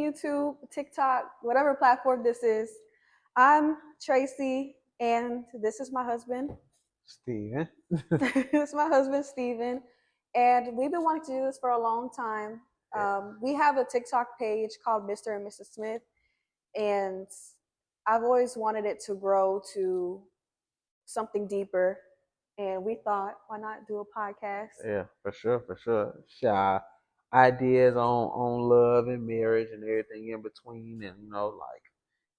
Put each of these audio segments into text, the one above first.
YouTube, TikTok, whatever platform this is. I'm Tracy, and this is my husband. Steven. This is my husband, Steven. And we've been wanting to do this for a long time. We have a TikTok page called Mr. and Mrs. Smith, and I've always wanted it to grow to something deeper. And we thought, why not do a podcast? Yeah, for sure. Share ideas on love and marriage and everything in between, and like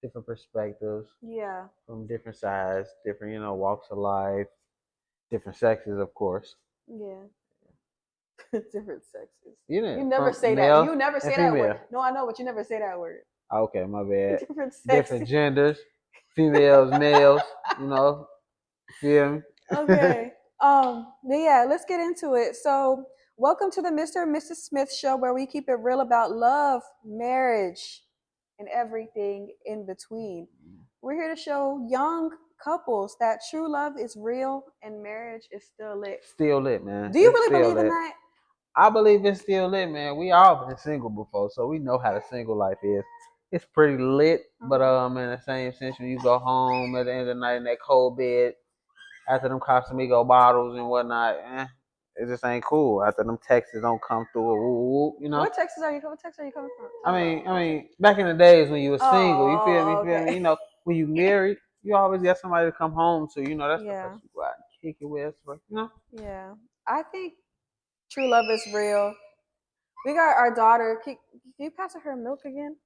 different perspectives Yeah, from different sides, different walks of life, different sexes, of course. yeah. Different sexes. You You know, never from say that. male You never and say that word. female. No, I know, but you never say that word. Okay, my bad. Different Different sexes. genders, females, males. Feel me? Okay. But yeah, let's get into it. So, welcome to the Mr. and Mrs. Smith show where we keep it real about love, marriage, and everything in between. We're here to show young couples that true love is real and marriage is still lit. Still lit, man. Do you It's really still believe in lit. that? I believe it's still lit, man. We all been single before, so we know how the single life is. It's pretty lit, but in the same sense, when you go home at the end of the night in that cold bed after them Casamigo bottles and whatnot, it just ain't cool. After them texts don't come through, What Texas are you? What Texas are you coming from? I mean, back in the days when you were single, you feel me? You feel Okay. me? When you married, you always got somebody to come home to. That's the Yeah, person you go out and kick it with. yeah. I think true love is real. We got our daughter. Can you pass her milk again?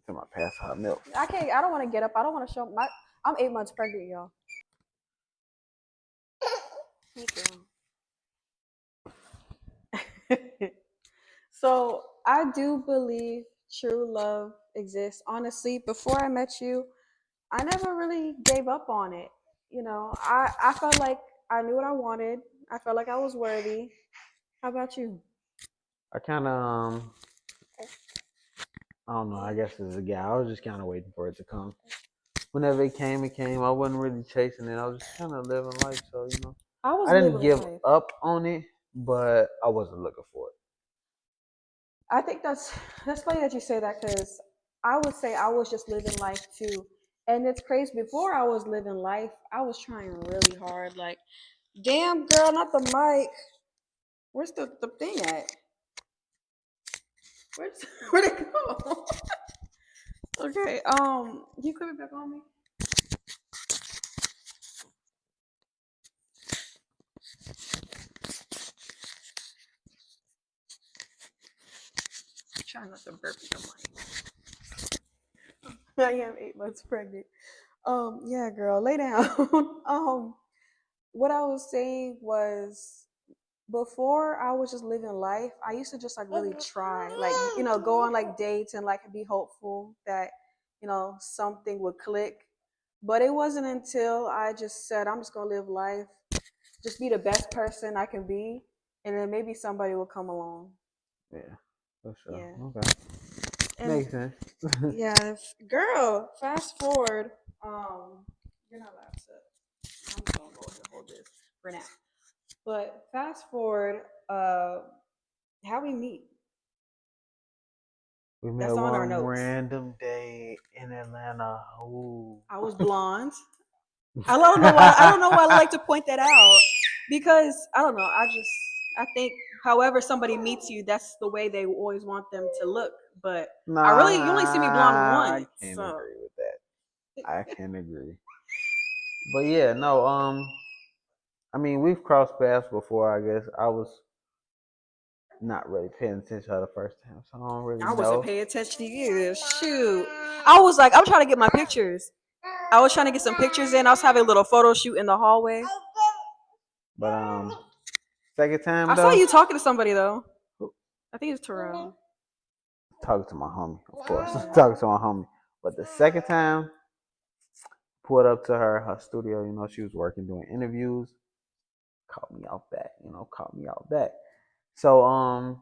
To my past hot milk. I can't. I don't want to get up. I don't want to show my. I'm 8 months pregnant, y'all. So I do believe true love exists. Honestly, before I met you, I never really gave up on it. I felt like I knew what I wanted. I felt like I was worthy. How about you? I kind of I don't know. I guess as a guy, I was just kind of waiting for it to come. Whenever it came, it came. I wasn't really chasing it. I was just kind of living life. So I was I didn't living give life. up on it, but I wasn't looking for it. I think that's funny that you say that because I would say I was just living life too. And it's crazy. Before I was living life, I was trying really hard. Like, damn girl, not the mic. Where's the thing at? Where'd it go? Okay. Can you put it back on me? I'm trying not to burp in the mic. I am 8 months pregnant. Yeah, girl, lay down. What I was saying was before I was just living life, I used to just like really try, like, go on like dates and like be hopeful that, something would click. But it wasn't until I just said, I'm just gonna live life, just be the best person I can be, and then maybe somebody will come along. Yeah, for sure. Yeah. Okay, And makes sense. yeah, girl, fast forward. You're not allowed to. I'm just gonna go ahead and hold this for now. But fast forward, how we meet. We met That's on our one notes. random day in Atlanta. Ooh. I was blonde. I don't know why. I don't know why I like to point that out because I don't know. I think however somebody meets you, that's the way they always want them to look. But you only see me blonde I once, can't so agree with that. I can agree. But yeah, no. I mean, we've crossed paths before. I guess I was not really paying attention to her the first time, so I don't really I wasn't know. paying attention to you. Shoot, I was like, I'm trying to get my pictures. I was trying to get some pictures in. I was having a little photo shoot in the hallway. But second time I saw though, you talking to somebody though. I think it's Terrell. talking to my homie, of course. Talking to my homie. But the second time, pulled up to her studio. She was working doing interviews. Caught me out back. Caught me out back. So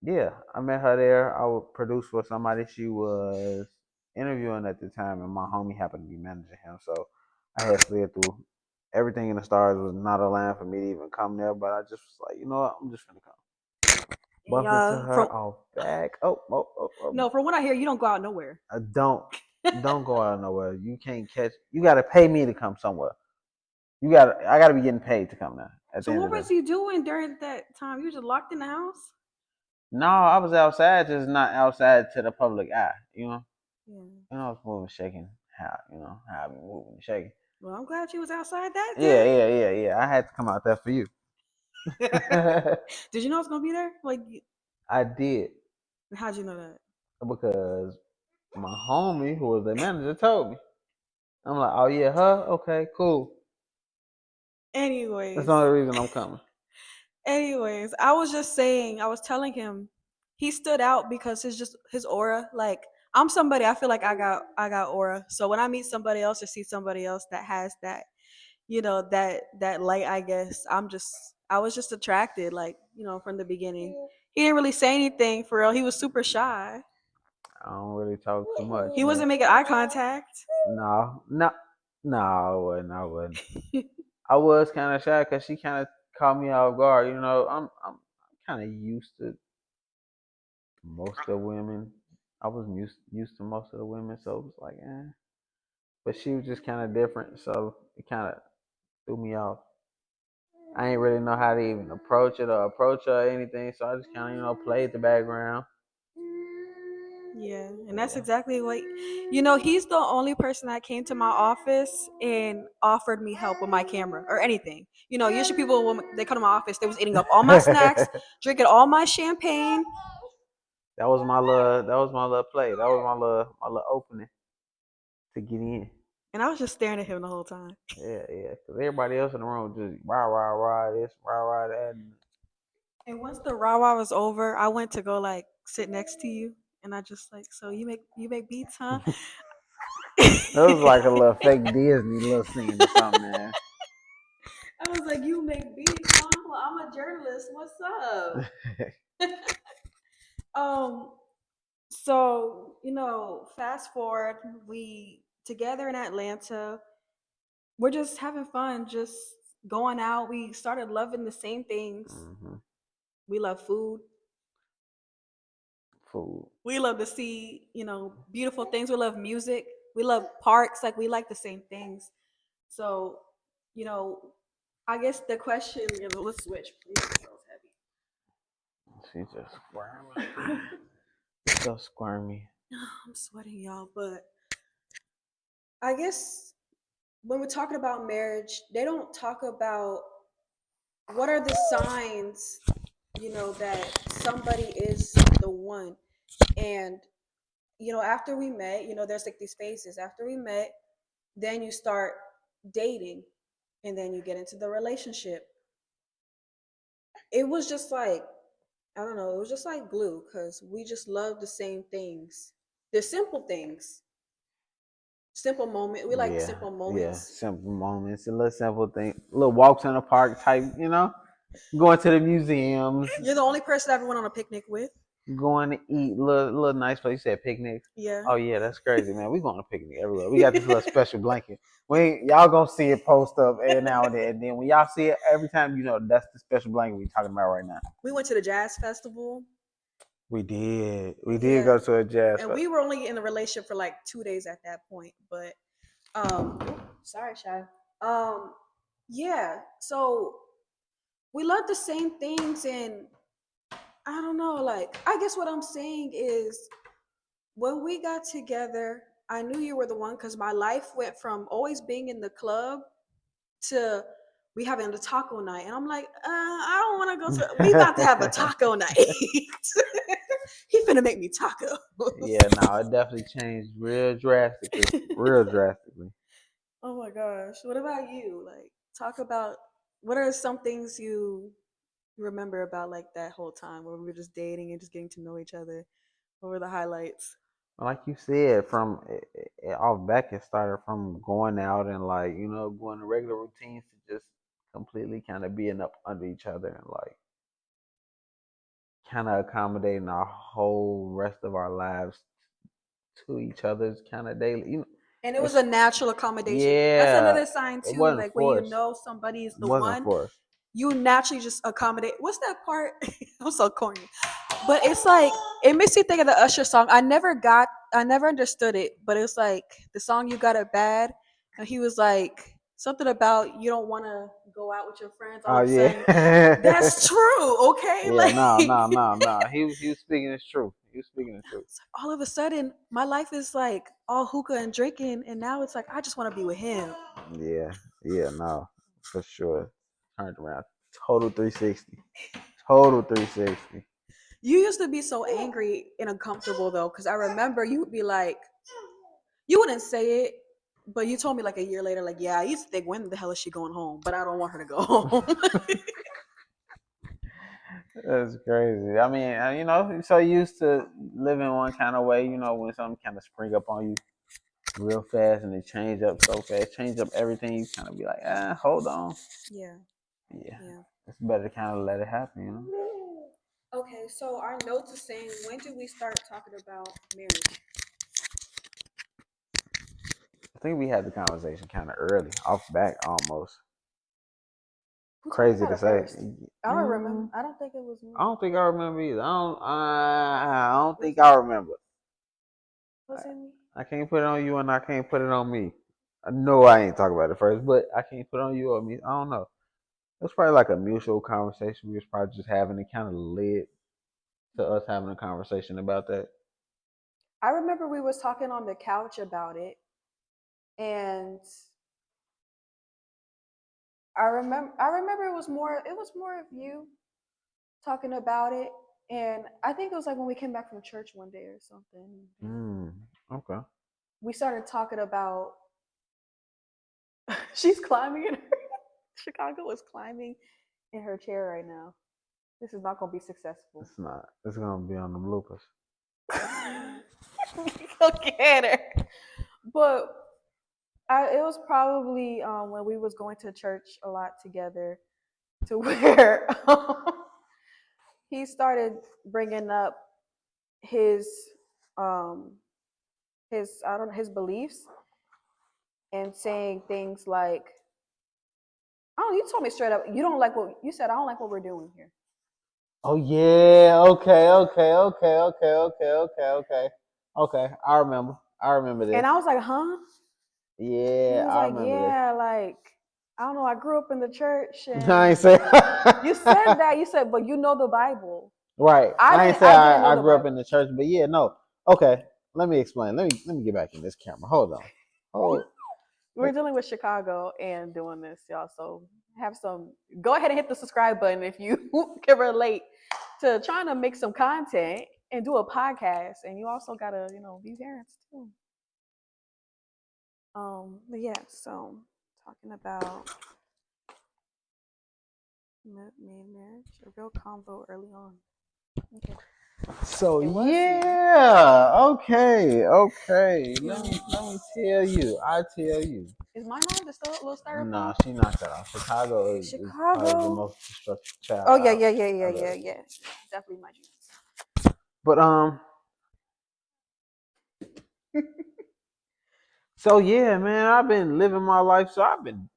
yeah, I met her there. I would produce for somebody she was interviewing at the time, and my homie happened to be managing him. So I had slid through. Everything in the stars was not aligned for me to even come there, but I just was like, you know what, I'm just gonna come. Bump into her off back. No, from what I hear, you don't go out nowhere. Don't go out nowhere. You can't catch. You got to pay me to come somewhere. I got to be getting paid to come now. So what was he doing during that time? You were just locked in the house? No, I was outside, just not outside to the public eye. You know. Yeah. You know, I was moving, shaking. How I be moving, and shaking. Well, I'm glad you was outside that day. Yeah. I had to come out there for you. Did you know I was gonna be there? Like, I did. How'd you know that? Because my homie, who was the manager, told me. I'm like, oh yeah, her? Okay, cool. Anyways. That's the only reason I'm coming. Anyways, I was telling him he stood out because his aura. Like, I'm somebody, I feel like I got aura. So when I meet somebody else or see somebody else that has that, that light, I guess, I was just attracted, like, from the beginning. He didn't really say anything for real. He was super shy. I don't really talk too much. He wasn't making eye contact. No, I wouldn't. I was kind of shy because she kind of caught me off guard. You know, I'm kind of used to most of the women. I was used to most of the women, so it was like, eh. But she was just kind of different, so it kind of threw me off. I ain't really know how to even approach her or anything, so I just kind of played the background. Yeah, and that's exactly what he's the only person that came to my office and offered me help with my camera or anything. Usually people, when they come to my office, they was eating up all my snacks, drinking all my champagne. That was my little play. That was my little opening to get in. And I was just staring at him the whole time. Yeah, because everybody else in the room just rah this, rah that. And once the rah was over, I went to go like sit next to you, and I just like, so you make beats, huh? That was like a little fake Disney little scene or something, man. I was like, you make beats, huh? Well, I'm a journalist. What's up? So, fast forward, we together in Atlanta, we're just having fun, just going out. We started loving the same things. Mm-hmm. We love food. We love to see, beautiful things. We love music. We love parks. Like, we like the same things. So, I guess the question is, let's switch. She's just squirming. So squirmy. I'm sweating, y'all. But I guess when we're talking about marriage, they don't talk about what are the signs, that somebody is the one. And, after we met, there's like these phases. After we met, then you start dating and then you get into the relationship. It was just like, I don't know, it was just like glue because we just love the same things. The simple things. Simple moment. We like simple moments. Yeah, simple moments. A little simple thing. Little walks in the park type, Going to the museums. You're the only person I ever went on a picnic with. Going to eat little nice place. You said picnics. Yeah. Oh yeah, that's crazy, man. We going on a picnic everywhere. We got this little special blanket. Y'all gonna see it post up every now and then. And then when y'all see it every time, that's the special blanket we talking about right now. We went to the jazz festival. We did. We did go to a jazz festival. And we were only in a relationship for like 2 days at that point. But sorry, Shy. Yeah. So we love the same things, and I don't know, like, I guess what I'm saying is when we got together, I knew you were the one because my life went from always being in the club to we having a taco night. And I'm like, I don't want to go to, we about to have a taco night. He finna make me taco. Yeah, no, it definitely changed real drastically. Oh my gosh. What about you? Like, talk about, what are some things you remember about like that whole time where we were just dating and just getting to know each other? What were the highlights? Like you said, from off back, it started from going out and like going to regular routines to just completely kind of being up under each other and like kind of accommodating our whole rest of our lives to each other's kind of daily. And it was a natural accommodation. Yeah, that's another sign too. Like when somebody is the one, you naturally just accommodate. What's that part? I'm so corny. But it's like it makes me think of the Usher song. I never understood it, but it's like the song "You Got It Bad," and he was like something about you don't want to go out with your friends. All Oh of a sudden, yeah. that's true. Okay, Yeah, like no, no, no, no. He was speaking his truth. He was speaking the truth. all of a sudden, my life is like all hookah and drinking, and now it's like I just want to be with him. Yeah, yeah, no, for sure. Turned around. Total 360. Total 360. You used to be so angry and uncomfortable though, because I remember you would be like, you wouldn't say it, but you told me like a year later, like, yeah, I used to think, when the hell is she going home? But I don't want her to go home. That's crazy. I mean, you're so used to living one kind of way, when something kind of spring up on you real fast and they change up so fast, change up everything, you kind of be like, hold on. Yeah, Yeah. yeah. It's better to kind of let it happen. Okay, so our notes are saying, when did we start talking about marriage? I think we had the conversation kind of early, off back almost. Who talked Crazy about to it say. first? I don't remember. I don't think it was me. I don't think I remember either. I don't think I remember. Was it me? I can't put it on you and I can't put it on me. I know I ain't talking about it first, but I can't put it on you or me. I don't know. It was probably like a mutual conversation. We was probably just having it kind of led to us having a conversation about that. I remember we was talking on the couch about it, and I remember it was more of you talking about it, and I think it was like when we came back from church one day or something. Okay. We started talking about she's climbing in her Chicago is climbing in her chair right now. This is not gonna be successful. It's not. It's gonna be on the bloopers. Look at her. But it was probably when we was going to church a lot together, to where he started bringing up his um I don't know, his beliefs, and saying things like, oh, you told me straight up, you don't like what you said. I don't like what we're doing here. Oh yeah. Okay. Okay. Okay. Okay. Okay. Okay. Okay. Okay. I remember And this. I was like, huh? He Yeah, was I like, remember this. yeah, like, I don't know, I grew up in the church, I and ain't say you said that. You said, but you know the Bible. right. I I ain't didn't. say I didn't know I the grew up in Bible. the church, but yeah, no. Okay, let me explain. Let me get back in this camera. Hold on. Hold. We're dealing with Chicago and doing this, y'all. So have some. Go ahead and hit the subscribe button if you can relate to trying to make some content and do a podcast. And you also gotta, be parents too. But yeah. So talking about marriage, a real convo early on. Okay. So It was you. yeah, okay, okay. Let me tell you. I tell you. Is mine on? The still little Nah, styrofoam? she knocked that off. Chicago is probably the Chicago. most destructive child Oh yeah, yeah, yeah, yeah, I've ever yeah, seen. yeah. Definitely my jeans. But so yeah, man, I've been living my life. So I've been.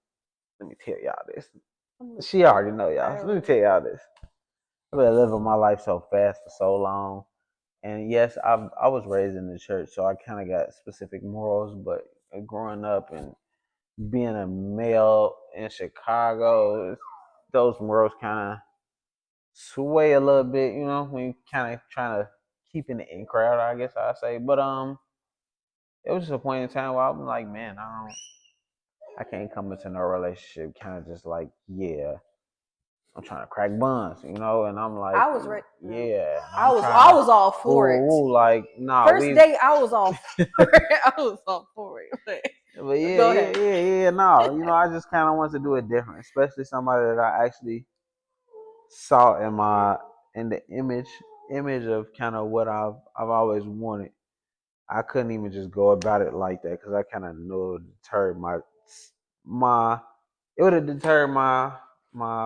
Let me tell y'all this. I'm She listening. already know y'all. So let me Alright. tell y'all this. I've been living my life so fast for so long. And yes, I was raised in the church, so I kind of got specific morals. But growing up and being a male in Chicago, those morals kind of sway a little bit, when you kind of trying to keep in the in crowd, I guess I say. But it was just a point in time where I'm like, man, I can't come into no relationship kind of just like, yeah, I'm trying to crack buns, and I'm like, I was right. No. yeah, I I'm was trying I to, was all for it. like, nah, First we, day I was all for it. I was all for it. but yeah, Go yeah, ahead. yeah, yeah, no, I just kind of want to do it different, especially somebody that I actually saw in the image of kind of what I've always wanted. I couldn't even just go about it like that because I kind of knew it would deter my it would have deterred my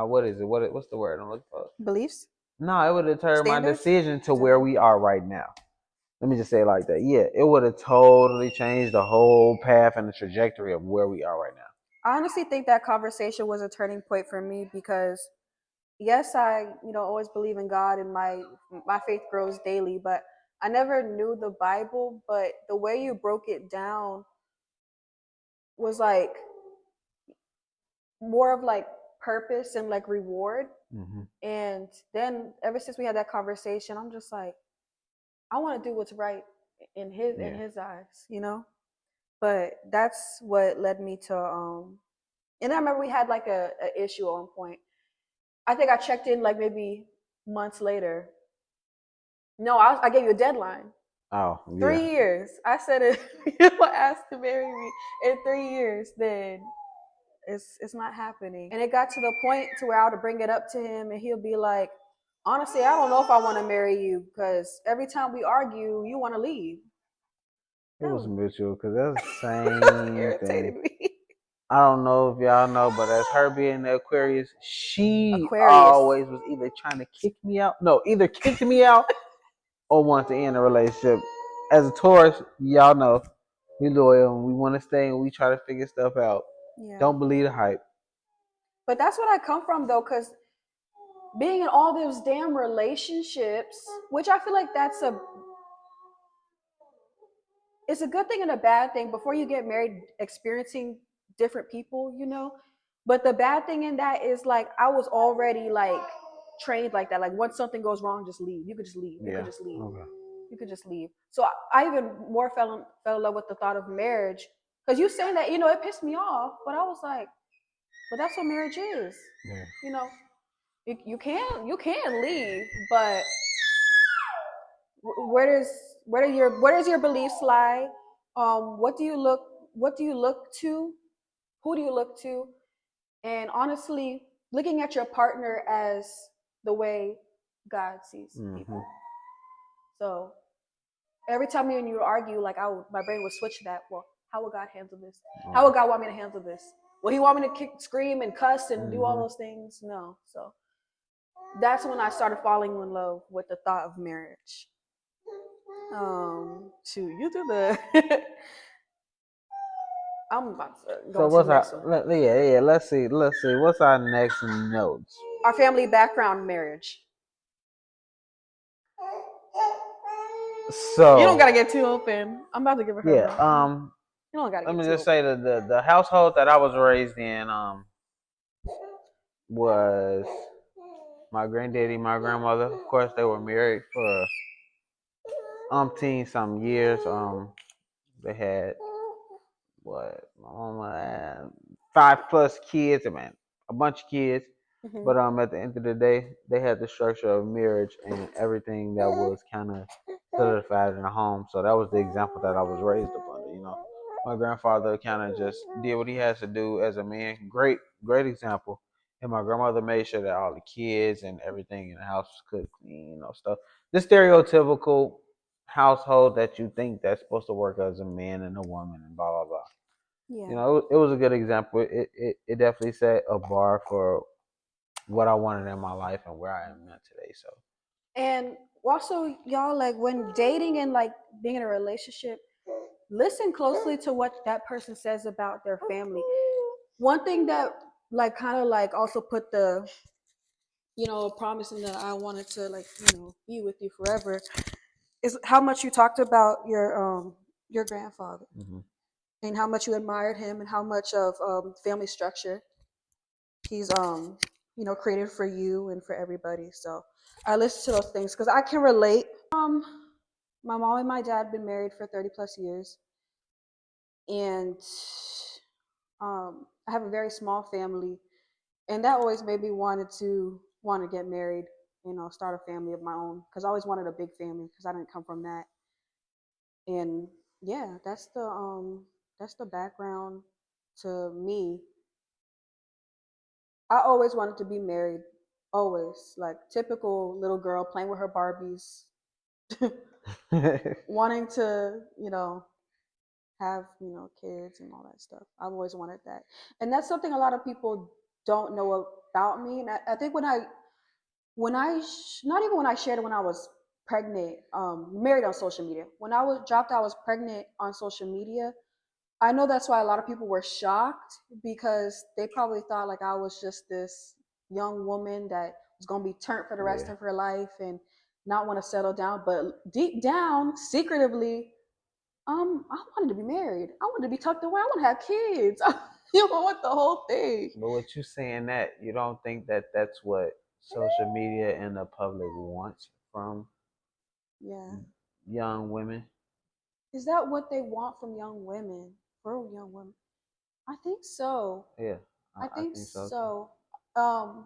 what is it what's the word I'm looking for? Beliefs? No, it would deter my Standards? decision to Is that where what? we are right now. Let me just say it like that. Yeah, it would have totally changed the whole path and the trajectory of where we are right now. I honestly think that conversation was a turning point for me because yes, I, always believe in God, and my faith grows daily, but I never knew the Bible. But the way you broke it down was like more of like purpose and like reward. Hmm. And then ever since we had that conversation, I'm just like, I want to do what's right in Yeah. his eyes. But that's what led me to and I remember we had like a issue at one point. I think I checked in like maybe months later. No, I gave you a deadline. Oh, yeah. 3 years. I said if you asked to marry me in 3 years, then it's not happening. And it got to the point to where I would bring it up to him, and he'll be like, honestly, I don't know if I want to marry you because every time we argue, you want to leave. It That was was mutual because that's the same thing. irritated me. I don't know if y'all know, but as her being the Aquarius, she Aquarius. always was either trying to kick me out. No, either kicked me out or want to end a relationship. As a Taurus, y'all know we loyal and we want to stay and we try to figure stuff out. Yeah. Don't believe the hype. But that's what I come from though, because being in all those damn relationships, which I feel like it's a good thing and a bad thing before you get married, experiencing different people. But the bad thing in that is like I was already like trained like that. Like once something goes wrong, just leave. You could just leave. You could Yeah. just leave. Okay. You could just leave. So I even more fell in love with the thought of marriage. Because you saying that, it pissed me off. But I was like, but that's what marriage is. Yeah. You know, you can leave, but where does where does your beliefs lie? What do you look to? Who do you look to? And honestly, looking at your partner as the way God sees Mm-hmm. people. So every time me and you argue, like my brain would switch to that. Well, how would God handle this? How would God want me to handle this? Will He want me to kick, scream, and cuss and do all Mm-hmm. those things? No. So that's when I started falling in love with the thought of marriage. Shoot, you do the. I'm about to go So on to the what's next one. yeah. Let's see. What's our next notes? Our family background, marriage. You don't So gotta get too open. I'm about to give her yeah. milk. You don't gotta Let get me too just say open. that the household that I was raised in was my granddaddy, my grandmother. Of course, they were married for umpteen some years. They had what my mama had 5+ kids. I mean, a bunch of kids. Hmm. But at the end of the day, they had the structure of marriage and everything that was kind of solidified in the home. So that was the example that I was raised up under. My grandfather kind of just did what he has to do as a man. Great, great example. And my grandmother made sure that all the kids and everything in the house was cooked clean, stuff. The stereotypical household that you think that's supposed to work as a man and a woman and blah blah blah. Yeah. It was a good example. It definitely set a bar for what I wanted in my life and where I am at today. So And also, y'all, like when dating and like being in a relationship, listen closely to what that person says about their family. One thing that like kind of like also put the promising that I wanted to like be with you forever is how much you talked about your grandfather hmm and how much you admired him and how much of family structure he's created for you and for everybody. So I listen to those things because I can relate. My mom and my dad been married for 30 plus years, and I have a very small family, and that always made me want to get married, start a family of my own because I always wanted a big family because I didn't come from that. And yeah, that's the background to me. I always wanted to be married, always like typical little girl playing with her Barbies, wanting to have kids and all that stuff. I've always wanted that, and that's something a lot of people don't know about me. And I think not even when I shared it when I was pregnant, married on social media. When I was dropped, I was pregnant on social media. I know that's why a lot of people were shocked because they probably thought like I was just this young woman that is gonna be turned for the rest of her life and not want to settle down. But deep down, secretively, I wanted to be married. I wanted to be tucked away. I want to have kids. You know, want the whole thing. But what you saying that you don't think that that's what social media and the public wants from young women? Is that what they want from young women? For young women, I think so. Yeah, I think so. so.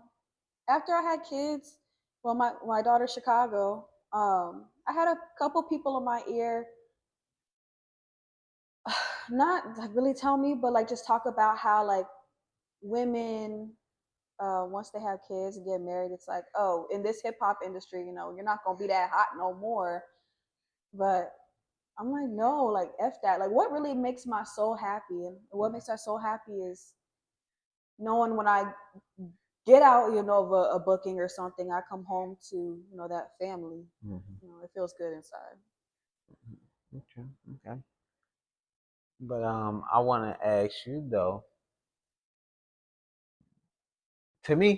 After I had kids, well, my daughter Chicago, I had a couple people in my ear, not like really tell me, but like just talk about how like women, once they have kids and get married, it's like, oh, in this hip hop industry, you know, you're not gonna be that hot no more. But I'm like, no, like F that. Like what really makes my soul happy and what makes our soul happy is knowing when I get out, you know, of a booking or something, I come home to, you know, that family. You know, it feels good inside. Okay, okay. But I want to ask you though. To me,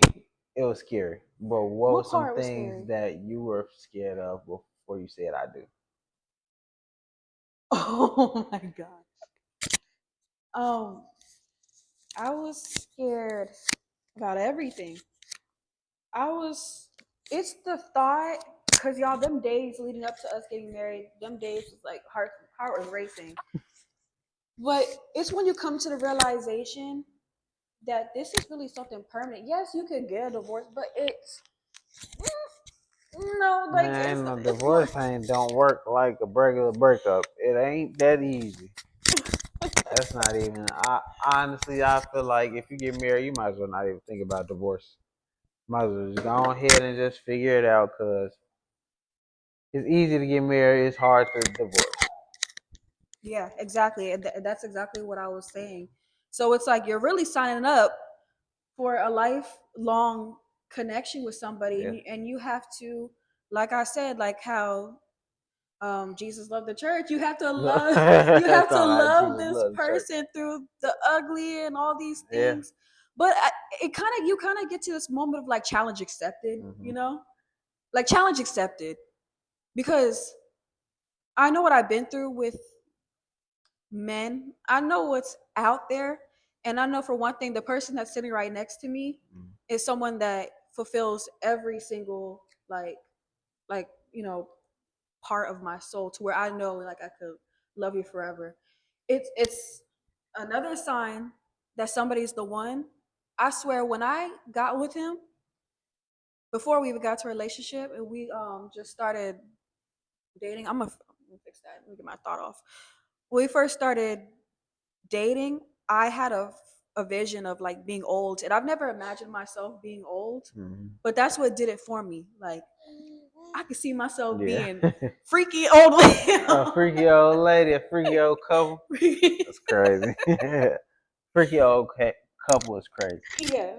it was scary. But what were some part was things scary? that you were scared of before you said I do? Oh my gosh. I was scared about everything. I was. It's the thought, cause y'all, them days leading up to us getting married, them days was like heart was racing. But it's when you come to the realization that this is really something permanent. Yes, you could get a divorce, but it's no, like Man, no divorce ain't don't work like a regular breakup. It ain't that easy. That's not even. I honestly, I feel like if you get married, you might as well not even think about divorce. Might as well just go ahead and just figure it out, cause it's easy to get married. It's hard to divorce. Yeah, exactly. And that's exactly what I was saying. So it's like you're really signing up for a lifelong connection with somebody, Yeah. and you have to, like I said, like how Jesus loved the church. You have to love, you have to love this person through the ugly and all these things. Yeah. But it kind of, you kind of get to this moment of like challenge accepted, you know, like challenge accepted, because I know what I've been through with men. I know what's out there. And I know for one thing, the person that's sitting right next to me is someone that fulfills every single like, you know, part of my soul to where I know like I could love you forever. It's another sign that somebody's the one. I swear when I got with him, before we even got to a relationship and we just started dating, I'm gonna fix that. Let me get my thought off. When we first started dating, I had a vision of like being old, and I've never imagined myself being old, but that's what did it for me. Like I could see myself being freaky old lady. A freaky old lady, a freaky old couple. That's crazy. Freaky old couple is crazy. Yeah.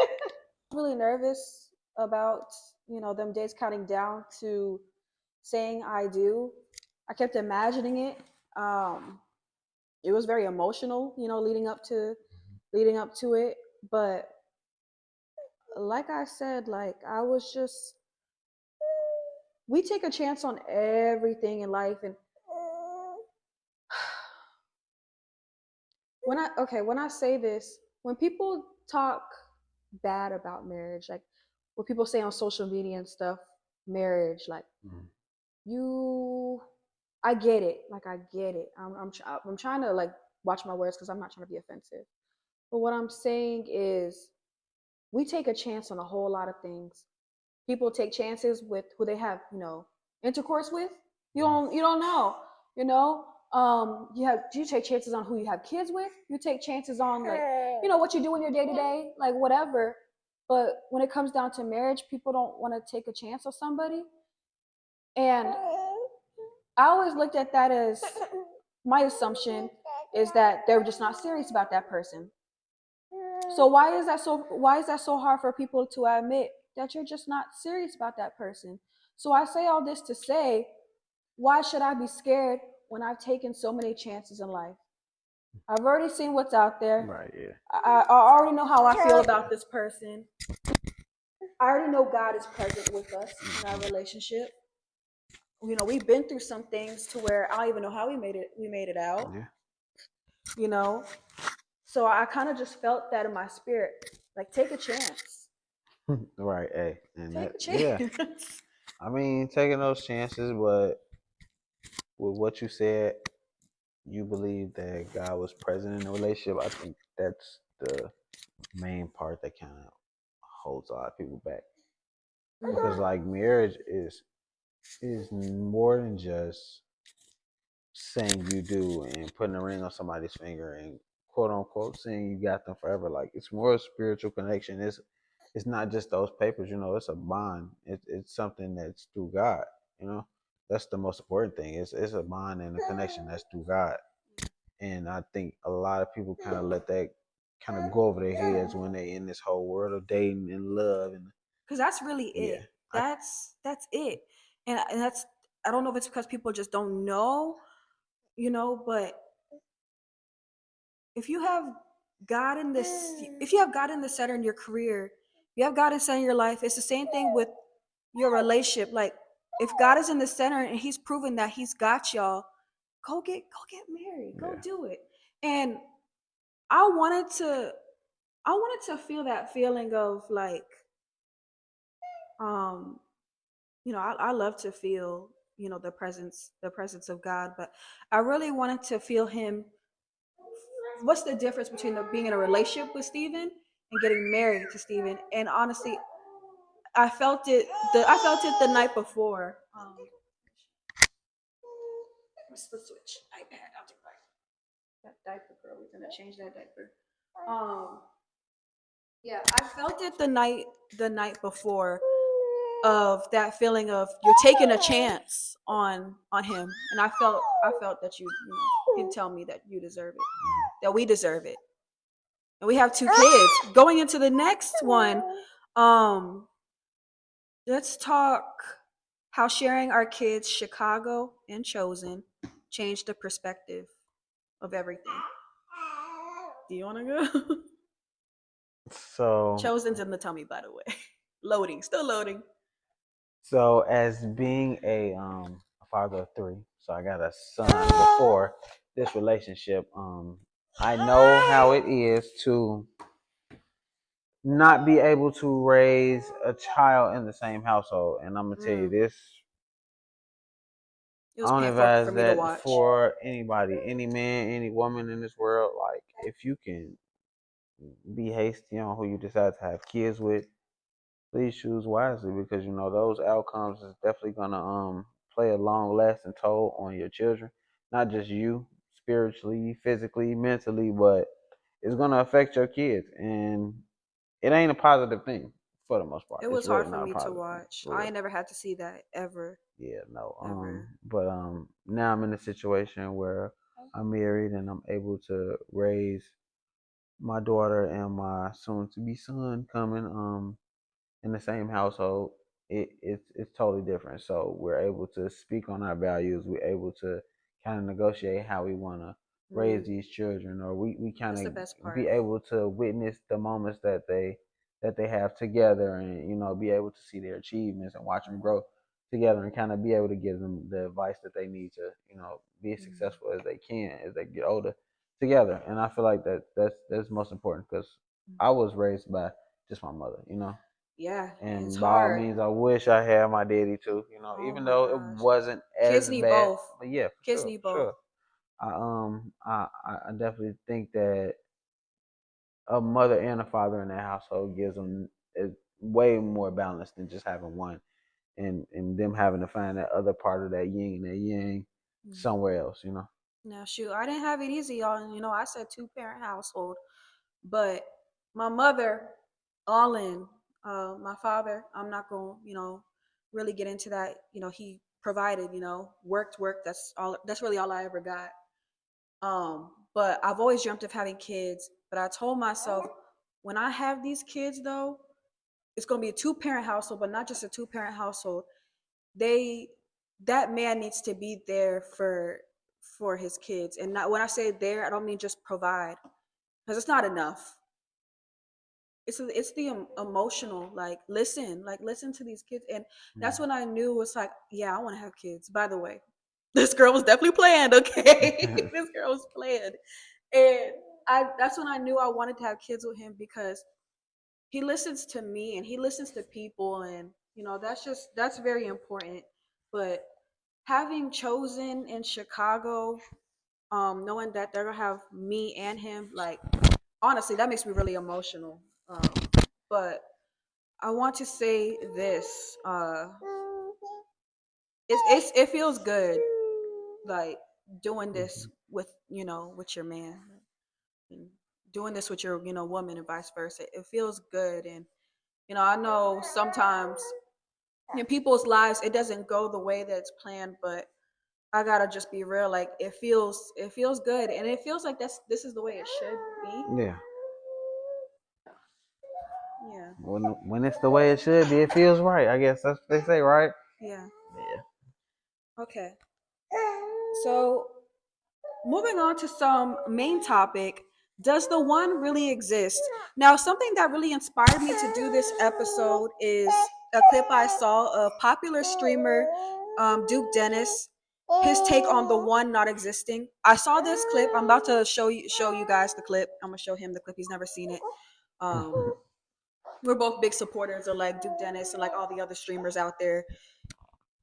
I'm really nervous about, you know, them days counting down to saying I do. I kept imagining it. It was very emotional, you know, leading up to it. But like I said, like I was just, we take a chance on everything in life. And when I say this, when people talk bad about marriage, like what people say on social media and stuff, marriage, like you, I get it. Like I get it. I'm trying to like watch my words because I'm not trying to be offensive. But what I'm saying is, we take a chance on a whole lot of things. People take chances with who they have, you know, intercourse with. You don't know, you know. You take chances on who you have kids with. You take chances on like, you know, what you do in your day to day, like whatever. But when it comes down to marriage, people don't want to take a chance on somebody. And I always looked at that as, my assumption is that they're just not serious about that person. So why is that so hard for people to admit that you're just not serious about that person? So I say all this to say, why should I be scared when I've taken so many chances in life? I've already seen what's out there. Right, yeah. I already know how I feel about this person. I already know God is present with us in our relationship. We've been through some things to where I don't even know how we made it out, Yeah. you know. So I kind of just felt that in my spirit. Like, take a chance. Right. Hey, and Take that a yeah. chance. I mean, taking those chances, but with what you said, you believe that God was present in the relationship. I think that's the main part that kind of holds a lot of people back because like marriage is more than just saying you do and putting a ring on somebody's finger and quote unquote saying you got them forever. Like it's more a spiritual connection. It's not just those papers, it's a bond. It's something that's through God, you know. That's the most important thing. It's a bond and a connection that's through God. And I think a lot of people kind of let that kind of go over their heads when they in this whole world of dating and love and Because that's really yeah. it. That's it. And that's, I don't know if it's because people just don't know, but if you have if you have God in the center in your career, you have God in the center in your life, it's the same thing with your relationship. Like, if God is in the center and he's proven that he's got y'all, go get married. Go Yeah. do it. And I wanted to I wanted to feel that feeling of like, um I love to feel, the presence of God, but I really wanted to feel him. What's the difference between being in a relationship with Steven and getting married to Steven? And honestly, I felt it the night before. What's the switch? iPad. I'll take that diaper, girl. We're gonna change that diaper. Um, yeah, I felt it the night before, of that feeling of you're taking a chance on him, and I felt that you tell me that you deserve it, that we deserve it, and we have two kids going into the next one. um let's talk how sharing our kids Chicago and Chosen changed the perspective of everything. Do you want to go? So Chosen's in the tummy, by the way. Loading, still loading. so as being a father of three, so I got a son before this relationship. I know how it is to not be able to raise a child in the same household, and I'm gonna tell you this. It I was don't painful for advise me to that watch. for anybody, any man, any woman in this world. Like, if you can be hasty on who you decide to have kids with, please choose wisely because those outcomes is definitely gonna play a long lasting toll on your children, not just you spiritually, physically, mentally, but it's gonna affect your kids, and it ain't a positive thing for the most part. It It's was really hard for not a me to positive thing watch. for I real. ain't never had to see that ever, Yeah, no. ever. But now I'm in a situation where I'm married and I'm able to raise my daughter and my soon to be son coming in the same household. It's totally different. So we're able to speak on our values. We're able to kind of negotiate how we want to raise Mm, these children, or we kind that's the best of be part. able to witness the moments that they have together, and be able to see their achievements and watch them grow together, and kind of be able to give them the advice that they need to be as Mm, successful as they can as they get older together. And I feel like that's most important because mm. I was raised by just my mother. Yeah, it's And by all hard. means, I wish I had my daddy too. Oh Even my though it gosh. wasn't Kids as need bad, both. but yeah, Kids for need both. sure. I definitely think that a mother and a father in that household gives them way more balance than just having one, and them having to find that other part of that yin and that yang Mm. somewhere else. Now, shoot, I didn't have it easy, y'all. I said two-parent household, but my mother, all in. My father, I'm not going, really get into that. He provided, worked. That's all. That's really all I ever got. But I've always dreamt of having kids. But I told myself, when I have these kids, though, it's gonna be a two-parent household, but not just a two-parent household. They That man needs to be there for his kids, and not, when I say there, I don't mean just provide, because it's not enough. it's the emotional, like listen to these kids. And that's Mm. when I knew it's like, yeah, I want to have kids. By the way, this girl was definitely planned. Okay, this girl was planned. And that's when I knew I wanted to have kids with him, because he listens to me and he listens to people, and that's very important. But having chosen in Chicago, knowing that they're gonna have me and him, like, honestly, that makes me really emotional. But I want to say this: it feels good, like doing this Mhm. with with your man, and doing this with your woman, and vice versa. It feels good. And I know sometimes in people's lives it doesn't go the way that it's planned, but I gotta just be real. Like, it feels good, and it feels like this is the way it should be. Yeah. Yeah. When it's the way it should be, it feels right. I guess that's what they say, right? Yeah. Yeah. Okay. So, moving on to some main topic. Does the one really exist? Now, something that really inspired me to do this episode is a clip I saw of popular streamer Duke Dennis. His take on the one not existing. I saw this clip. I'm about to show you guys the clip. I'm gonna show him the clip. He's never seen it. Um, we're both big supporters of like Duke Dennis and like all the other streamers out there.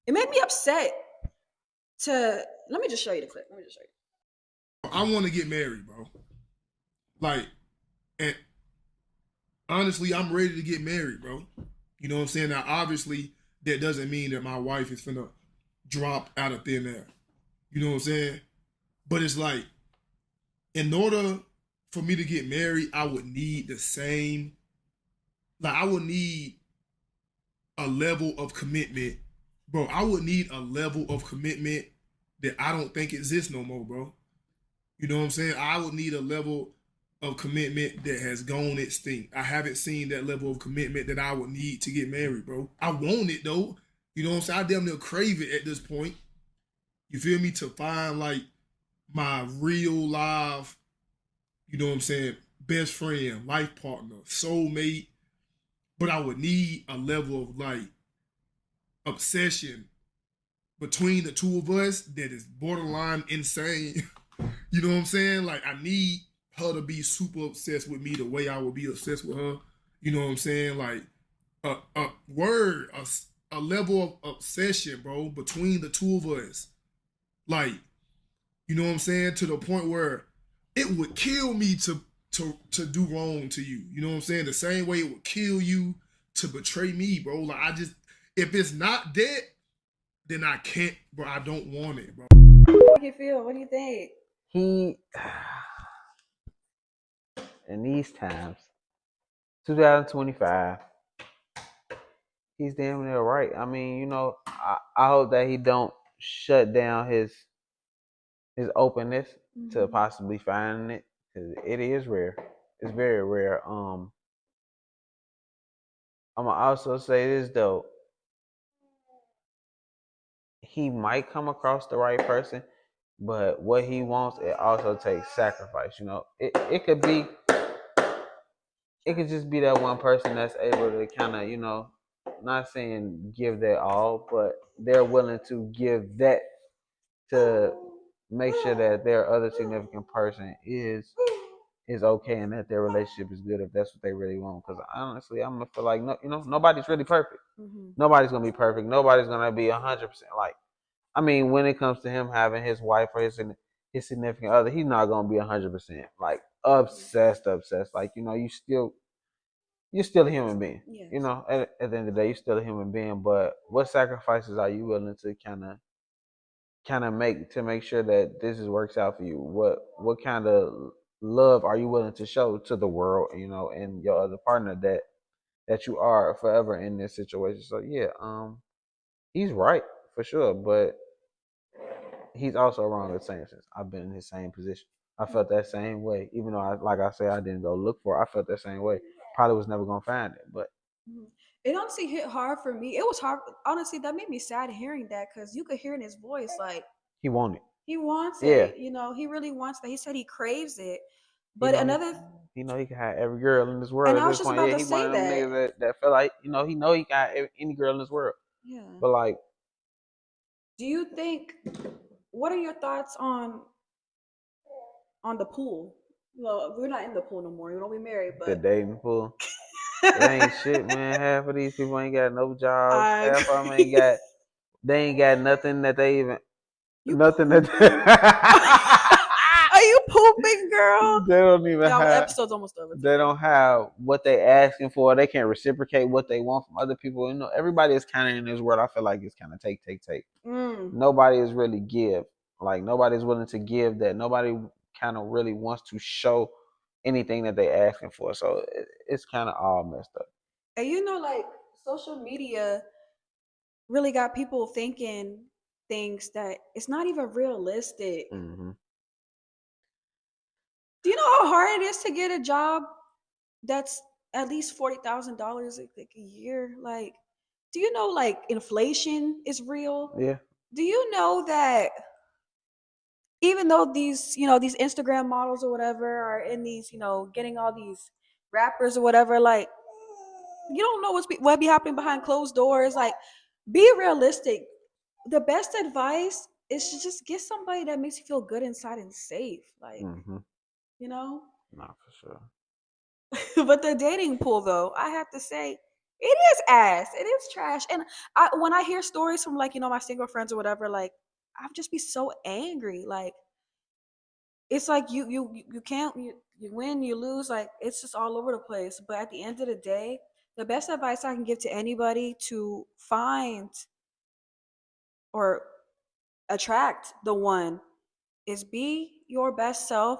It made me upset to. Let me just show you the clip. Let me just show you. I want to get married, bro. Like, and honestly, I'm ready to get married, bro. You know what I'm saying? Now, obviously, that doesn't mean that my wife is finna drop out of thin air. You know what I'm saying? But it's like, in order for me to get married, I would need the same, like, I would need a level of commitment. Bro, I would need a level of commitment that I don't think exists no more, bro. You know what I'm saying? I would need a level of commitment that has gone extinct. I haven't seen that level of commitment that I would need to get married, bro. I want it though. You know what I'm saying? I damn near crave it at this point. You feel me? To find like my real life, you know what I'm saying, best friend, life partner, soulmate. But I would need a level of like obsession between the two of us that is borderline insane. You know what I'm saying? Like, I need her to be super obsessed with me the way I would be obsessed with her. You know what I'm saying? Like, a level of obsession, bro, between the two of us. Like, you know what I'm saying? To the point where it would kill me to do wrong to you. You know what I'm saying? The same way it would kill you to betray me, bro. Like, I just, if it's not that, then I can't, bro. I don't want it, bro. How do you feel? What do you think? He in these times, 2025, he's damn near right. I mean, I hope that he don't shut down his openness to Mm-hmm. possibly finding it, because it is rare. It's very rare. I'm gonna also say this though. He might come across the right person, but what he wants, it also takes sacrifice. It could just be that one person that's able to kind of, not saying give their all, but they're willing to give that to make sure that their other significant person is okay and that their relationship is good if that's what they really want. Because honestly, I'm gonna feel like nobody's really perfect. Mm-hmm. Nobody's gonna be perfect. Nobody's gonna be 100% like. I mean, when it comes to him having his wife or his significant other, he's not gonna be 100% like obsessed. Like you're still a human being. Yes. At the end of the day, you're still a human being. But what sacrifices are you willing to kind of make sure that this works out for you? What kind of love are you willing to show to the world? And your other partner that you are forever in this situation. So yeah, he's right for sure, but he's also wrong at the same sense. I've been in his same position. I felt that same way, even though like I said, I didn't go look for it. I felt that same way. Probably was never gonna find it, but Mhm. It honestly hit hard for me. It was hard. Honestly, that made me sad hearing that, because you could hear in his voice, like, he wanted. he wants Yeah. it. He really wants that. He said he craves it. But another, he can have every girl in this world and at I was this just point. about Yeah, to he one say of them that. niggas that feel like he can have any girl in this world. Yeah. But like, Do you think? What are your thoughts on the pool? Well, we're not in the pool no more. We don't be married, the but dating pool, it ain't shit, man. Half of these people ain't got no jobs. I Half of them ain't agree. got. They ain't got nothing that they even. You Nothing pooping? that. Are you pooping, girl? They don't even Y'all, have. episode's almost over. They don't have what they asking for. They can't reciprocate what they want from other people. Everybody is kind of in this world. I feel like it's kind of take, take, take. Nobody is really give. Like nobody's willing to give that. Nobody kind of really wants to show anything that they asking for. So it's kind of all messed up. And like social media really got people thinking things that it's not even realistic. Mm-hmm. Do you know how hard it is to get a job that's at least $40,000 a year? Like, do you know like inflation is real? Yeah. Do you know that even though these Instagram models or whatever are in these, getting all these rappers or whatever, like you don't know what be happening behind closed doors. Like, be realistic. The best advice is to just get somebody that makes you feel good inside and safe. Like, Mm-hmm. you know. Not for sure. But the dating pool, though, I have to say, it is ass. It is trash. And when I hear stories from like my single friends or whatever, like I'd just be so angry. Like it's like you can't you win, you lose. Like it's just all over the place. But at the end of the day, the best advice I can give to anybody to find or attract the one is be your best self.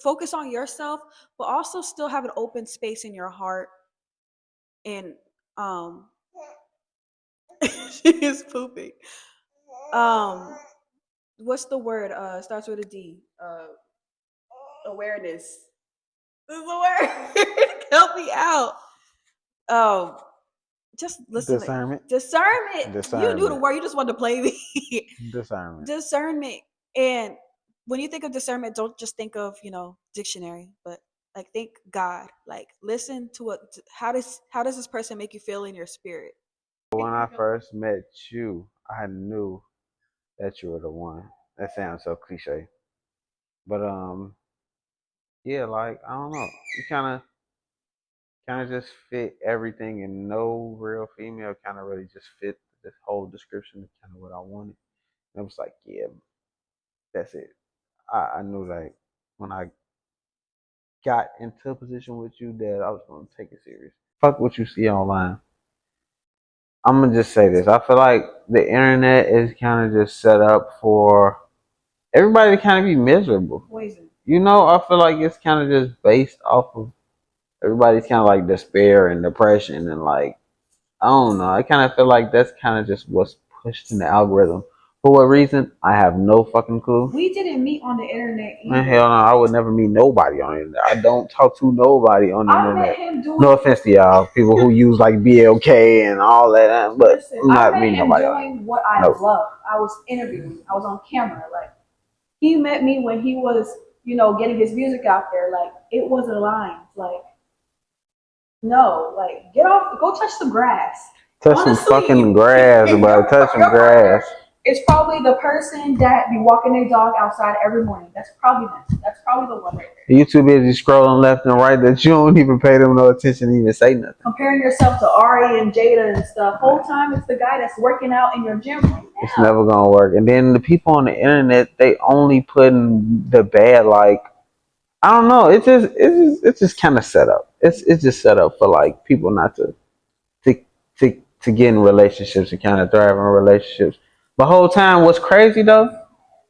Focus on yourself, but also still have an open space in your heart. And um, she is pooping. What's the word? Starts with a D. Awareness. This is a word. Help me out. Um, just listen. Discernment. Discernment. You knew the Discernment. word. You just wanted to play me. Discernment. Discernment. And when you think of discernment, don't just think of dictionary, but like think God. Like listen to how does this person make you feel in your spirit? When I first met you, I knew that you were the one. That sounds so cliche, but yeah, like I don't know, you kind of just fit everything, and no real female kind of really just fit this whole description of kind of what I wanted. And I was like, yeah, that's it. I knew like when I got into a position with you that I was gonna take it serious. Fuck what you see online. I'm gonna just say this. I feel like the internet is kind of just set up for everybody to kind of be miserable. Poison. I feel like it's kind of just based off of everybody's kind of like despair and depression and like I don't know. I kind of feel like that's kind of just what's pushed in the algorithm. For what reason? I have no fucking clue. We didn't meet on the internet either. Man, hell no, I would never meet nobody on the internet. I don't talk to nobody on the I internet. met him doing. No offense to y'all, people who use like BLK and all that, but Listen, I'm not I met meeting him nobody. doing what I love. I was interviewing. I was on camera. Like he met me when he was, getting his music out there. Like it wasn't lines. Like no, like get off, go touch some grass. Touch some fucking grass, bro. Touch some grass. It's probably the person that be walking their dog outside every morning. That's probably them. That's probably the one right there. You too busy scrolling left and right that you don't even pay them no attention to even say nothing. Comparing yourself to Ari and Jada and stuff. Whole time it's the guy that's working out in your gym right now. It's never gonna work. And then the people on the internet, they only putting the bad. Like I don't know. It's just kind of set up. It's just set up for like people not to to get in relationships and kind of thrive in relationships. The whole time, what's crazy though?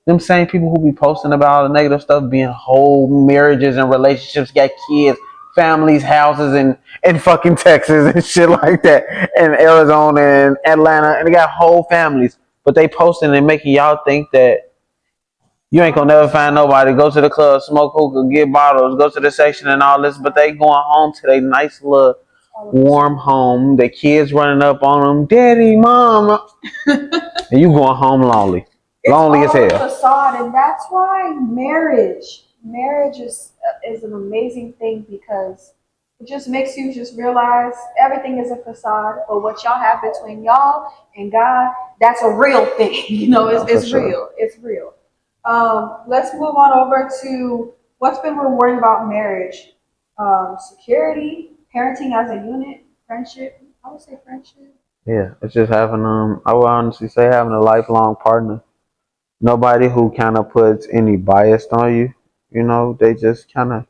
Them same people who be posting about all the negative stuff, being whole marriages and relationships, got kids, families, houses in fucking Texas and shit like that, and Arizona and Atlanta, and they got whole families. But they posting and making y'all think that you ain't gonna never find nobody. Go to the club, smoke hookah, get bottles, go to the section and all this, but they going home to their nice little warm home. The kids running up on them, daddy, mama, and you going home lonely. Lonely as hell. Facade, and that's why marriage is is an amazing thing because it just makes you just realize everything is a facade, but what y'all have between y'all and God, that's a real thing. It's sure. real. It's real. Let's move on over to what's been rewarding about marriage. Security, parenting as a unit, friendship. I would say friendship. Yeah, it's just having I would honestly say having a lifelong partner. Nobody who kind of puts any bias on you. They just kind of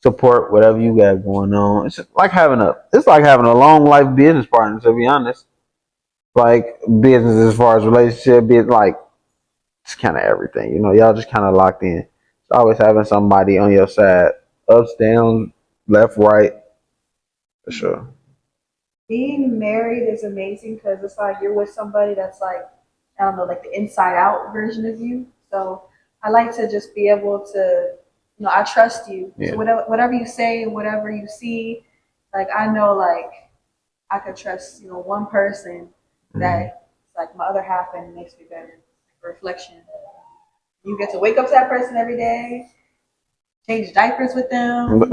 support whatever you got going on. It's like having a long life business partner. To be honest, like business as far as relationship, like it's kind of everything. Y'all just kind of locked in. It's always having somebody on your side, ups, downs, left, right, for sure. Being married is amazing because it's like you're with somebody that's like, I don't know, like the inside out version of you. So I like to just be able to, I trust you. Yeah. So whatever you say, whatever you see, like I know, like I could trust, one person that like my other half and makes me better. Reflection. You get to wake up to that person every day, change diapers with them,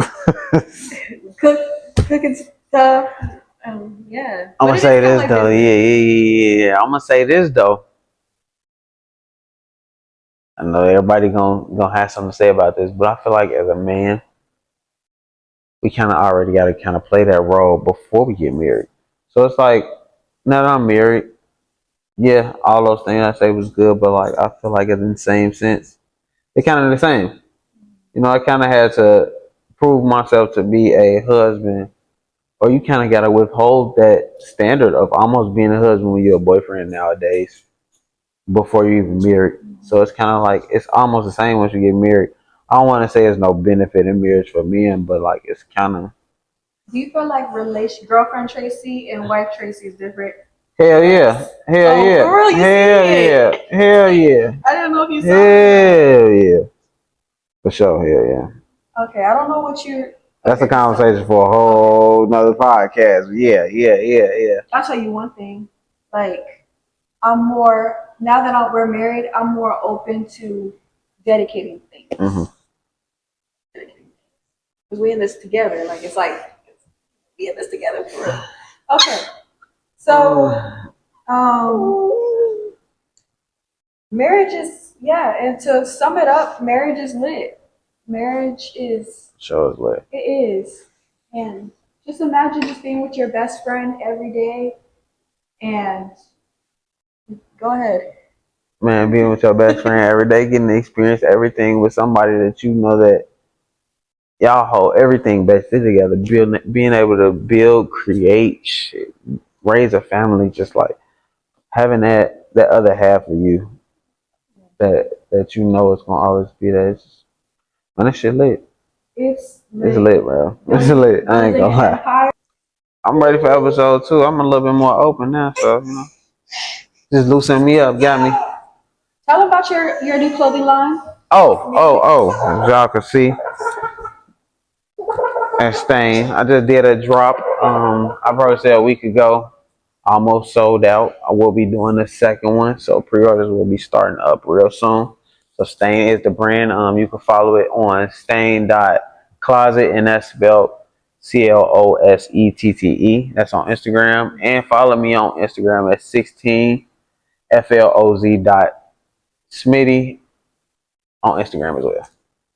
cooking stuff. Yeah. I'm But gonna it say is kinda this like though. business. Yeah. I'm gonna say this though. I know everybody gonna have something to say about this, but I feel like as a man, we kind of already got to kind of play that role before we get married. So it's like now that I'm married, yeah, all those things I say was good, but like I feel like in the same sense, they kind of the same. I kind of had to prove myself to be a husband, or you kind of got to withhold that standard of almost being a husband when you're a boyfriend nowadays before you even married. So it's kind of like it's almost the same once you get married. I don't want to say there's no benefit in marriage for men, but like it's kind of Do you feel like girlfriend Tracy and wife Tracy is different? hell yeah, hell Oh, yeah, for real? You hell see yeah, it? hell yeah, I didn't know if you saw it. hell yeah, for sure, hell yeah. Okay, I don't know what you. That's a Okay, so conversation for a whole nother podcast. Yeah, yeah, yeah, yeah. I'll tell you one thing. Like, I'm more now that we're married. I'm more open to dedicating things. hmm Because we in this together. Like it's like we in this together for real. Okay, so marriage is and to sum it up, marriage is lit. Marriage is Sure is lit. it is, and just imagine just being with your best friend every day. And go ahead. Man, being with your best friend every day, getting to experience everything with somebody that you know that y'all hold everything basically together, being able to build, create, shit, raise a family, just like having that other half of you that you know is gonna always be there. It's just, man, that shit lit. It's It's lit. lit, bro. It's lit. I ain't Building gonna an lie. empire. I'm ready for episode 2. I'm a little bit more open now, so just loosen me up, got me. Tell them about your new clothing line. As y'all can see, and Stain. I just did a drop. I probably said a week ago. Almost sold out. I will be doing the second one, so pre-orders will be starting up real soon. So Stain is the brand. You can follow it on stain.closet, and that's spelled CLOSETTE. That's on Instagram, and follow me on Instagram at 16FLOZ dot Smitty on Instagram as well.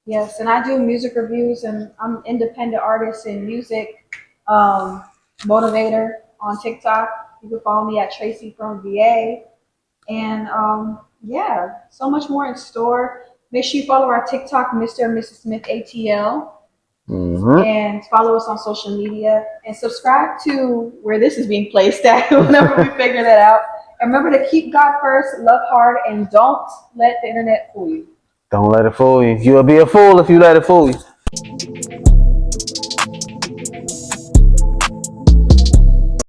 Yes, and I do music reviews, and I'm an independent artist in music, motivator on TikTok. You can follow me at Tracy from VA, and so much more in store. Make sure you follow our TikTok, Mr. and Mrs. Smith ATL, and follow us on social media, and subscribe to where this is being placed at whenever we figure that out. And remember to keep God first, love hard, and don't let the internet fool you. Don't let it fool you. You'll be a fool if you let it fool you.